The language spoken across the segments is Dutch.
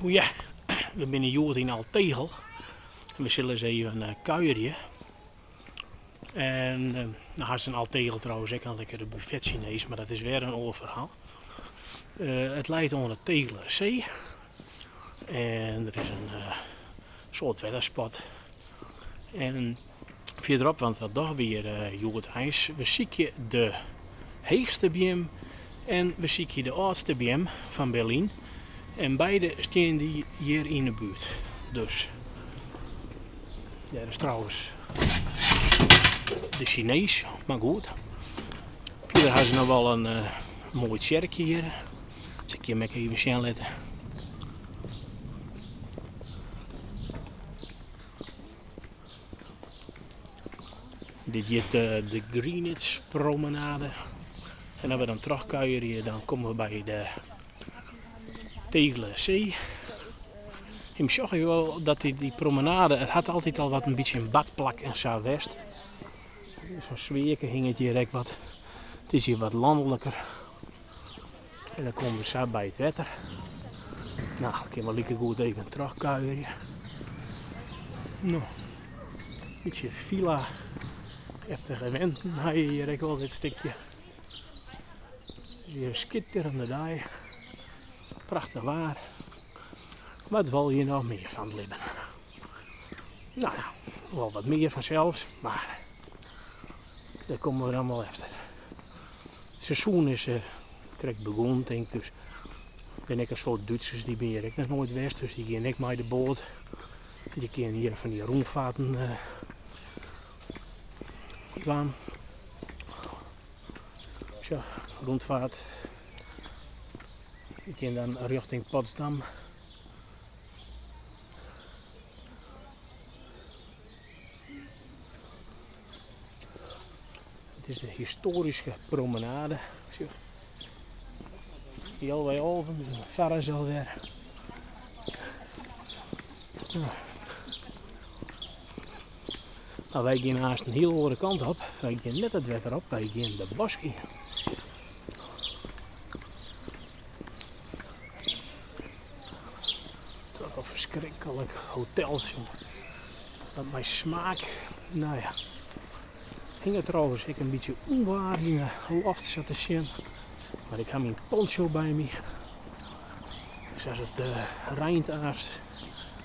O ja, we zijn hier in Altegel. We zullen eens even kuieren. En nou is een Altegel trouwens ook een lekkere buffet Chinees, maar dat is weer een ander verhaal. Het leidt onder de Tegeler Zee. En er is een soort weddenspot. En verderop, want wat toch weer Joert IJs, we zien je de heegste BM en we zien je de oudste BM van Berlijn. En beide staan die hier in de buurt. Dus, ja, dat is trouwens de Chinees, maar goed. Hier hebben ze nog wel een mooi kerkje hier. Dus ik kan even zien letten. Dit is de Greenwich promenade. En als we dan terugkuieren, dan komen we bij de Tegeler Zee. Ik zag je wel dat die promenade, het had altijd al wat een beetje een badplak en zo west. Zo'n sfeerke hing het hier echt wat. Het is hier wat landelijker. En dan komen we zo bij het water. Nou, ik kan wel lekker goed even terugkuieren. Nou, een beetje villa. Even gewend, hij hier echt wel dit stukje. Hier schitterende daai. Prachtig waar. Wat wil je nog meer van Libben? Nou ja, wel wat meer vanzelfs, maar daar komen we dan wel efter. Het seizoen is direct begonnen, denk ik, dus ben ik een soort Duitsers, die ben hier ik nog nooit west, dus die gaan ik met de boot. Die kunnen hier van die rondvaarten gaan. Zo, rondvaart. Die kan dan richting Potsdam. Het is de historische promenade. Heel bij Olven, dus een varens alweer. Ja. Nou, wij gaan naast een heel andere kant op. Wij gaan net het water op, wij gaan de bos in. Toch wel verschrikkelijk hotels. Dat mijn smaak, nou ja. Hing het trouwens ik een beetje onwaar in de loft zat te zien. Maar ik heb mijn poncho bij me. Dus als het Rijntaars,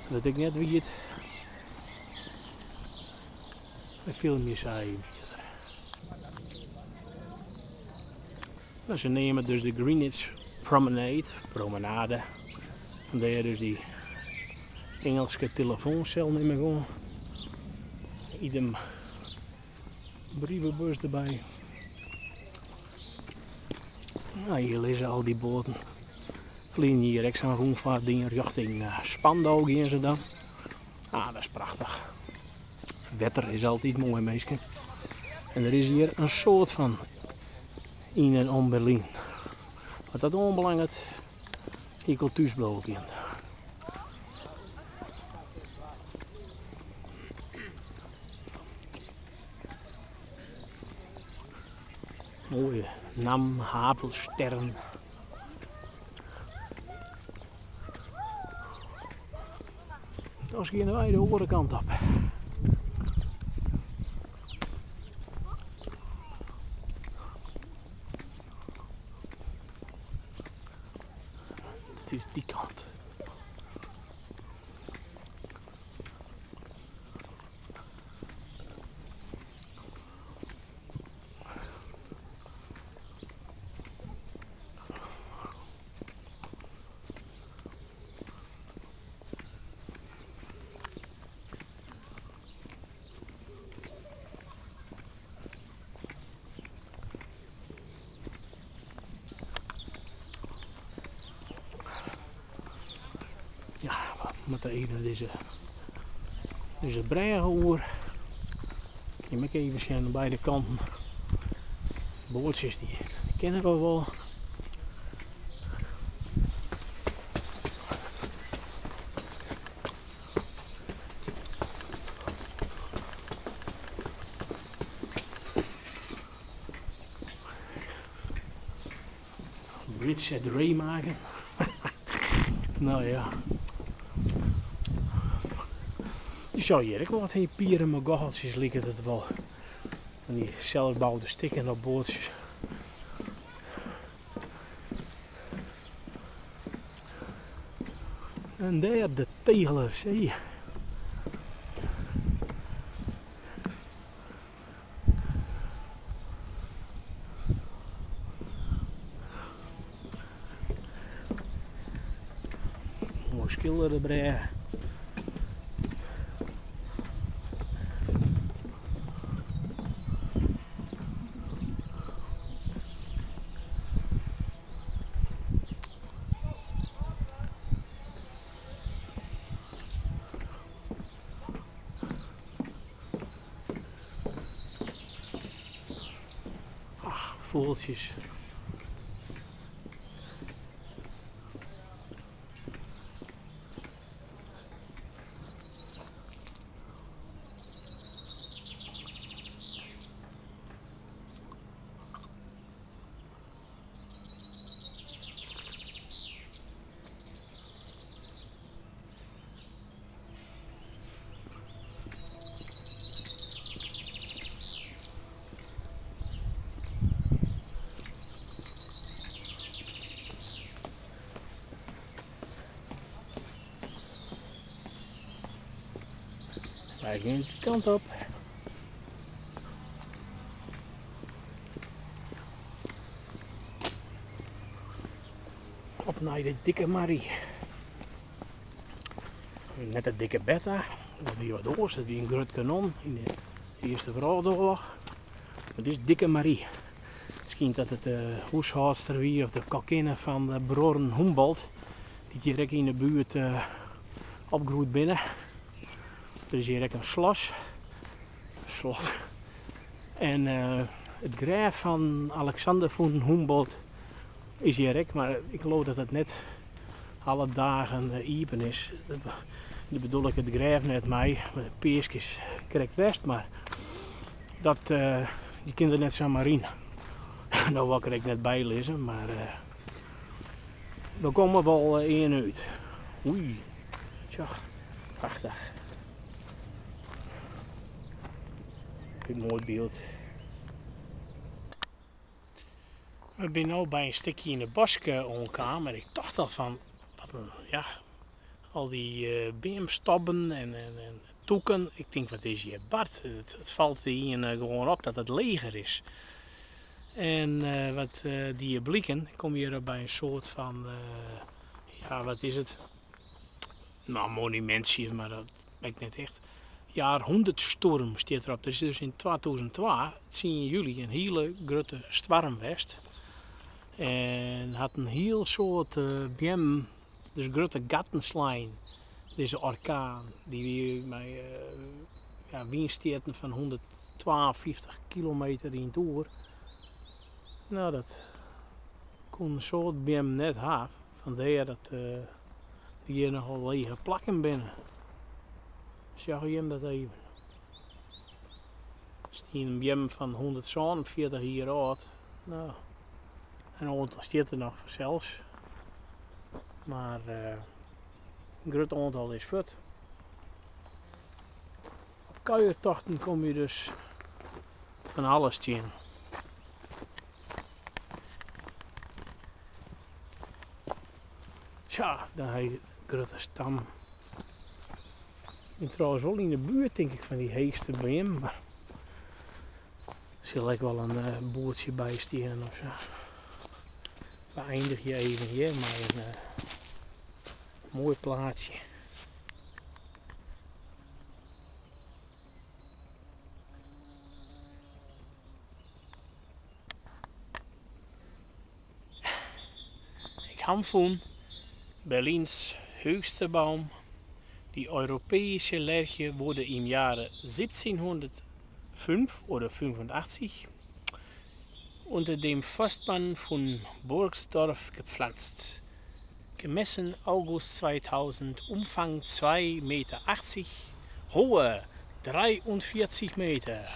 dat ik net weet. En veel meer saai. Nou, ze nemen dus de Greenwich promenade. Vandaar dus die Engelse telefooncel nemen gewoon. Idem brievenbus erbij. Nou, hier lezen al die boten. Vliegen hier extra rondvaartdingen richting Spandau gaan ze dan. Ah, dat is prachtig. Wetter is altijd mooi, meisje. En er is hier een soort van in en om Berlijn. Wat dat onbelangrijk ik al thuis blijven. Mooie Nam, Havelstern. Dan gaan wij de andere kant op. Het is die kant. Ja, met de ene deze breingehoer. Je moet even zien aan beide kanten. Bootjes die kennen we wel. Bridge at Remagen. Nou ja. Zo hier, ik wat die pieren met gocheltjes lijken het wel. Van die zelfbouwde stikken op boordjes. En daar de Tegelerzee. Mooi schilderen brengen. Ach, voeltjes. Wij gaan de kant op. Op naar de dikke Marie. Net de dikke Betta. Dat die wat oors, dat die een groot kanon in de Eerste Wereldoorlog. Het is dikke Marie. Het schijnt dat het de huishoudster wie of de kokkinne van de broeren Humboldt. Die direct in de buurt opgroeit binnen. Er is hier een slot. En het graf van Alexander von Humboldt is hier, maar ik geloof dat het net alle dagen open is. Dat bedoel ik het graf net mij, peerskes correct west, maar dat die kinderen net zo maar in. Nou wil ik net bijlezen, maar we komen wel in uit. Oei, tja, prachtig. Een mooi beeld. We zijn nu bij een stukje in de bosje omgekomen, maar ik dacht al van, wat een, ja, al die beemstobben en toeken. Ik denk, wat is hier Bart? Het valt hier gewoon op dat het leger is. En wat die blikken, kom hier bij een soort van, ja, wat is het? Nou, monumentje, maar dat weet ik net echt. Jaar 100 storm staat erop. Er is dus in 2002, zien jullie, een hele grote storm geweest. En had een heel soort biem, dus grote gattenslijn. Deze orkaan, die met ja, windsteden van 152 kilometer in toer. Nou, dat kon een soort biem net hebben. Vandaar dat die hier nogal lege plakken binnen. Zag je hem dat even? Is die een biem van 147 jaar oud? Nou, en aantal staat er nog zelfs. Maar een groot aantal is fut. Op kuiertochten kom je dus van alles zien. Tja, daar heb je een grote stam. Ik ben trouwens wel in de buurt, denk ik, van die heegste bim. Maar er zal ik wel een boertje bij staan of zo. Beëindig je even hier, maar een mooi plaatsje. Ik heb Berlins höchste Baum. Die europäische Lärche wurde im Jahre 1705 oder 85 unter dem Forstmann von Burgsdorf gepflanzt. Gemessen August 2000, Umfang 2,80 Meter, Höhe 43 Meter.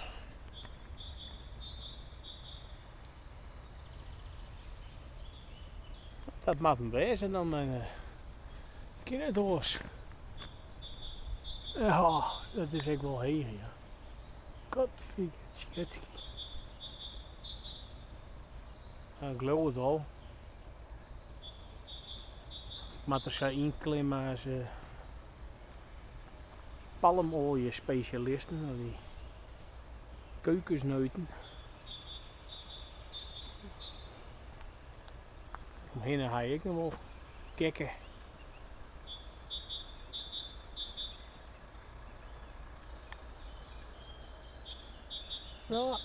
Dat mag hem wezen dan. ken het hoors. Ja, dat is echt wel heen, ja. Godverdomme. Ik geloof het al. Maar er zijn inklimmen als palmolie specialisten, die keukensneuten. Omheen ga ik nog wel kijken. Ja,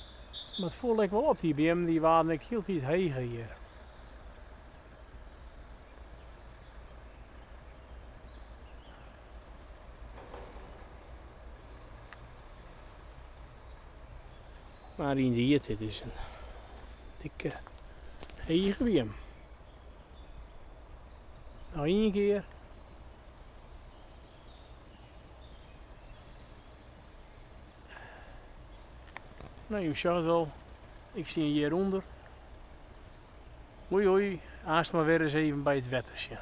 maar het voel ik wel op, die BM die waren ik hield iets heen hier. Maar in die dit is een dikke hege BM. Nog één keer. Nou, je zag het wel. Ik zie hieronder. Hoi hoi, haast maar weer eens even bij het wettersje.